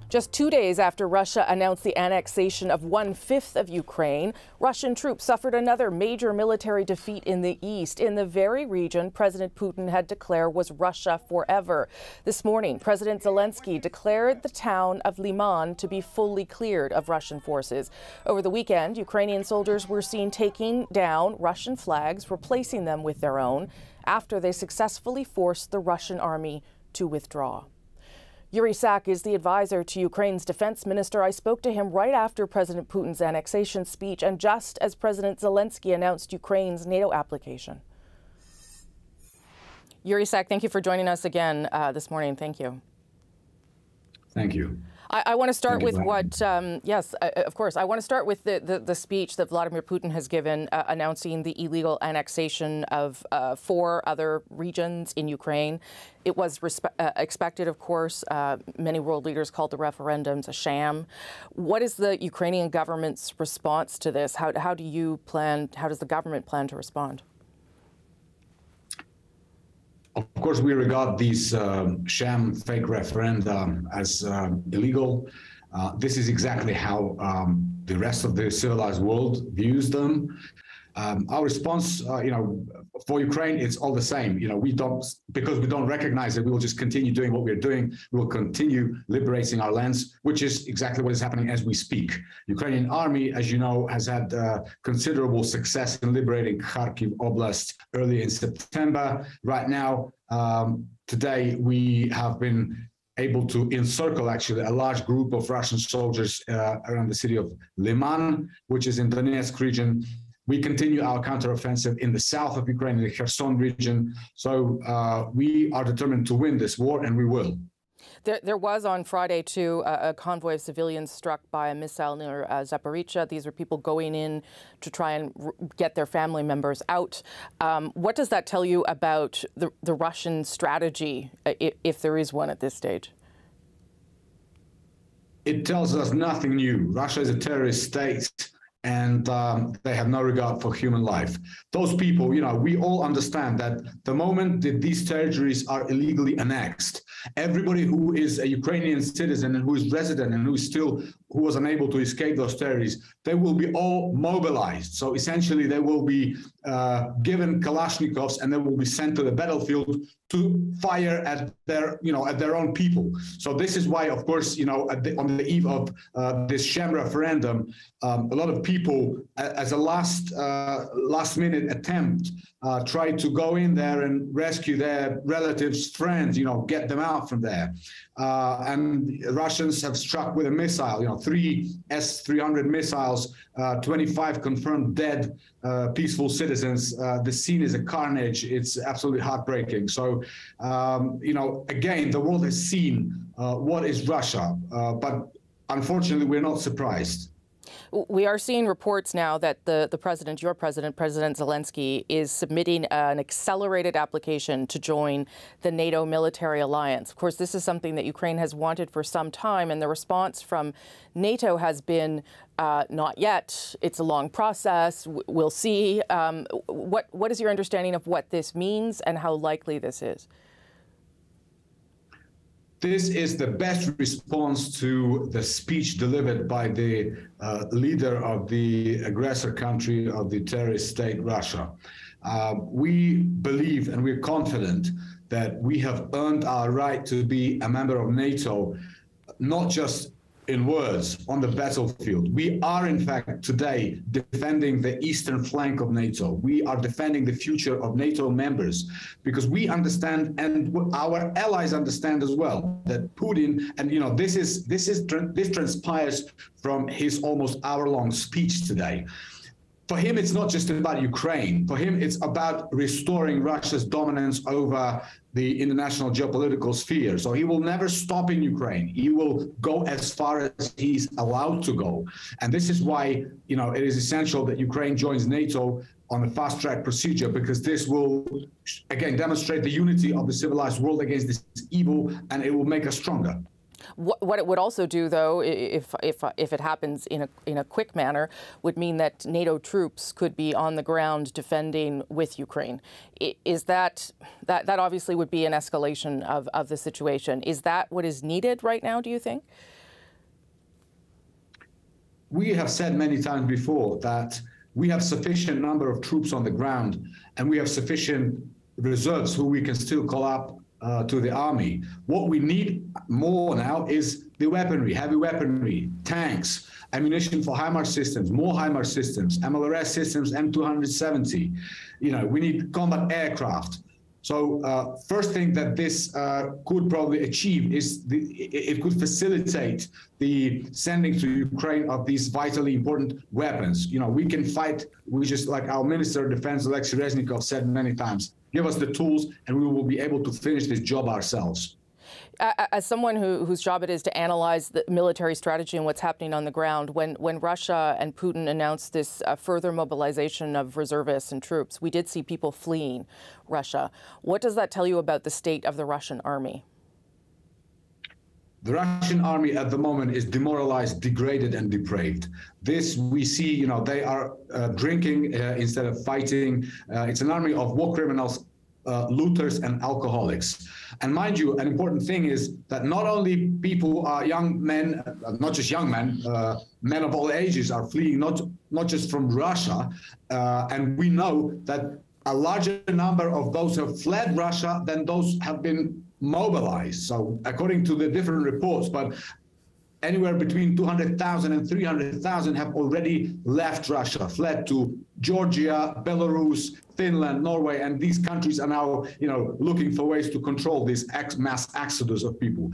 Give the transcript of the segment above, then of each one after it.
Just 2 days after Russia announced the annexation of 1/5 of Ukraine, Russian troops suffered another major military defeat in the east, in the very region President Putin had declared was Russia forever. This morning, President Zelenskyy declared the town of Lyman to be fully cleared of Russian forces. Over the weekend, Ukrainian soldiers were seen taking down Russian flags, replacing them with their own, after they successfully forced the Russian army to withdraw. Yuriy Sak is the advisor to Ukraine's defense minister. I spoke to him right after President Putin's annexation speech and just as President Zelenskyy announced Ukraine's NATO application. Yuriy Sak, thank you for joining us again this morning. Thank you. Thank you. I want to start with what, yes, of course, I want to start with the speech that Vladimir Putin has given announcing the illegal annexation of 4 other regions in Ukraine. It was expected, of course. Many world leaders called the referendums a sham. What is the Ukrainian government's response to this? How does the government plan to respond? Of course, we regard these sham fake referenda as illegal. This is exactly how the rest of the civilized world views them. Our response, for Ukraine, it's all the same. Because we don't recognize it, we will just continue doing what we're doing. We will continue liberating our lands, which is exactly what is happening as we speak. Ukrainian army, as you know, has had considerable success in liberating Kharkiv Oblast early in September. Right now, today, we have been able to encircle actually a large group of Russian soldiers around the city of Lyman, which is in the Donetsk region. We continue our counteroffensive in the south of Ukraine, in the Kherson region. So we are determined to win this war, and we will. There was on Friday, too, a convoy of civilians struck by a missile near Zaporizhzhia. These are people going in to try and get their family members out. What does that tell you about the Russian strategy, if there is one at this stage? It tells us nothing new. Russia is a terrorist state, and they have no regard for human life. Those people, we all understand that the moment that these territories are illegally annexed, everybody who is a Ukrainian citizen and who is resident and who was unable to escape those territories, they will be all mobilized. So essentially, they will be given Kalashnikovs and they will be sent to the battlefield to fire at their own people. So this is why, of course, on the eve of this sham referendum, a lot of people, as a last-minute attempt, tried to go in there and rescue their relatives, friends, get them out from there. And Russians have struck with a missile, 3 S-300 missiles, 25 confirmed dead peaceful citizens. The scene is a carnage. It's absolutely heartbreaking. So, again, the world has seen what is Russia, but unfortunately, we're not surprised. We are seeing reports now that your president, President Zelenskyy, is submitting an accelerated application to join the NATO military alliance. Of course, this is something that Ukraine has wanted for some time, and the response from NATO has been not yet. It's a long process. We'll see. What is your understanding of what this means and how likely this is? This is the best response to the speech delivered by the leader of the aggressor country of the terrorist state, Russia. We believe and we're confident that we have earned our right to be a member of NATO, not just in words, on the battlefield. We are, in fact, today defending the eastern flank of NATO. We are defending the future of NATO members because we understand, and our allies understand as well, that Putin, and this transpires from his almost hour-long speech today. For him, it's not just about Ukraine. For him, it's about restoring Russia's dominance over the international geopolitical sphere. So he will never stop in Ukraine. He will go as far as he's allowed to go. And this is why, it is essential that Ukraine joins NATO on a fast-track procedure, because this will, again, demonstrate the unity of the civilized world against this evil, and it will make us stronger. What it would also do, though, if it happens in a quick manner, would mean that NATO troops could be on the ground defending with Ukraine. Is that obviously would be an escalation of the situation? Is that what is needed right now, do you think? We have said many times before that we have sufficient number of troops on the ground, and we have sufficient reserves who we can still call up to the army. What we need more now is the weaponry, heavy weaponry, tanks, ammunition for HIMARS systems, more HIMARS systems, MLRS systems, M270. We need combat aircraft. So first thing that this could probably achieve is it could facilitate the sending to Ukraine of these vitally important weapons. We can fight, we just, like our Minister of Defense, Alexei Reznikov, said many times, give us the tools and we will be able to finish this job ourselves. As someone whose job it is to analyze the military strategy and what's happening on the ground, when Russia and Putin announced this further mobilization of reservists and troops, we did see people fleeing Russia. What does that tell you about the state of the Russian army? The Russian army at the moment is demoralized, degraded, and depraved. This we see, they are drinking instead of fighting. It's an army of war criminals, looters, and alcoholics. And mind you, an important thing is that not only people are young men, not just young men, men of all ages are fleeing, not just from Russia. And we know that a larger number of those who have fled Russia than those have been mobilized. So according to the different reports, but anywhere between 200,000 and 300,000 have already left Russia, fled to Georgia, Belarus, Finland, Norway, and these countries are now, looking for ways to control this mass exodus of people.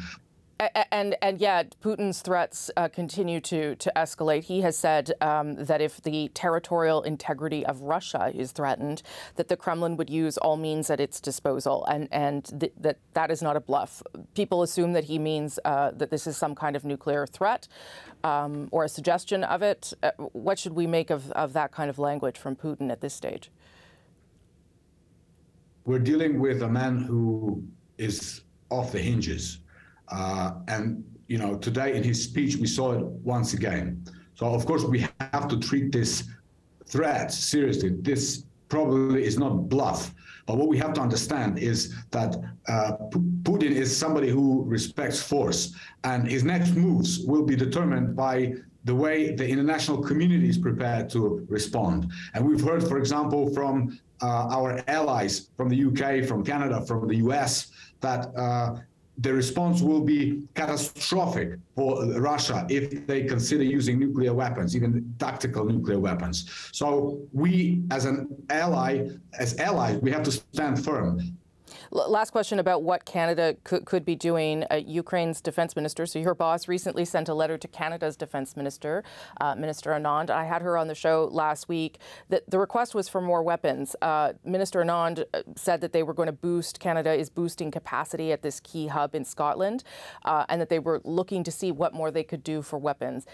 And yet Putin's threats continue to escalate. He has said that if the territorial integrity of Russia is threatened, that the Kremlin would use all means at its disposal, and that is not a bluff. People assume that he means that this is some kind of nuclear threat or a suggestion of it. What should we make of that kind of language from Putin at this stage? We're dealing with a man who is off the hinges. And today in his speech, we saw it once again. So, of course, we have to treat this threat seriously. This probably is not bluff. But what we have to understand is that Putin is somebody who respects force, and his next moves will be determined by the way the international community is prepared to respond. And we've heard, for example, from our allies from the UK, from Canada, from the US, that the response will be catastrophic for Russia if they consider using nuclear weapons, even tactical nuclear weapons. So we, as allies, we have to stand firm. Last question about what Canada could be doing. Ukraine's defense minister, so your boss, recently sent a letter to Canada's defense minister, Minister Anand. I had her on the show last week. The request was for more weapons. Minister Anand said that they were going to boost, Canada is boosting capacity at this key hub in Scotland, and that they were looking to see what more they could do for weapons.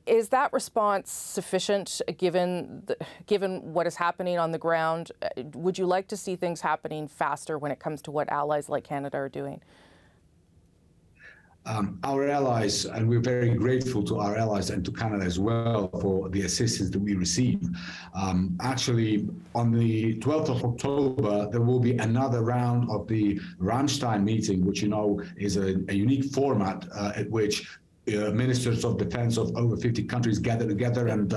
Is that response sufficient given what is happening on the ground? Would you like to see things happening faster when it comes to what allies like Canada are doing? Our allies, and we're very grateful to our allies and to Canada as well for the assistance that we receive. Actually, on the 12th of October, there will be another round of the Ramstein meeting, which is a unique format at which ministers of defense of over 50 countries gather together, and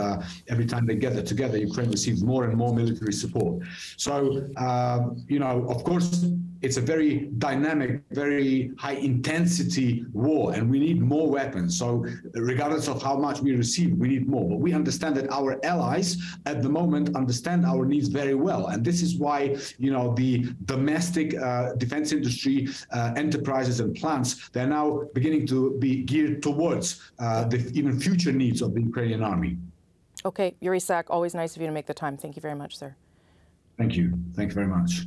every time they gather together, Ukraine receives more and more military support. So, of course, it's a very dynamic, very high-intensity war, and we need more weapons. So regardless of how much we receive, we need more. But we understand that our allies at the moment understand our needs very well. And this is why, the domestic defense industry enterprises and plants, they're now beginning to be geared towards the even future needs of the Ukrainian army. Okay, Yuriy Sak, always nice of you to make the time. Thank you very much, sir. Thank you. Thank you very much.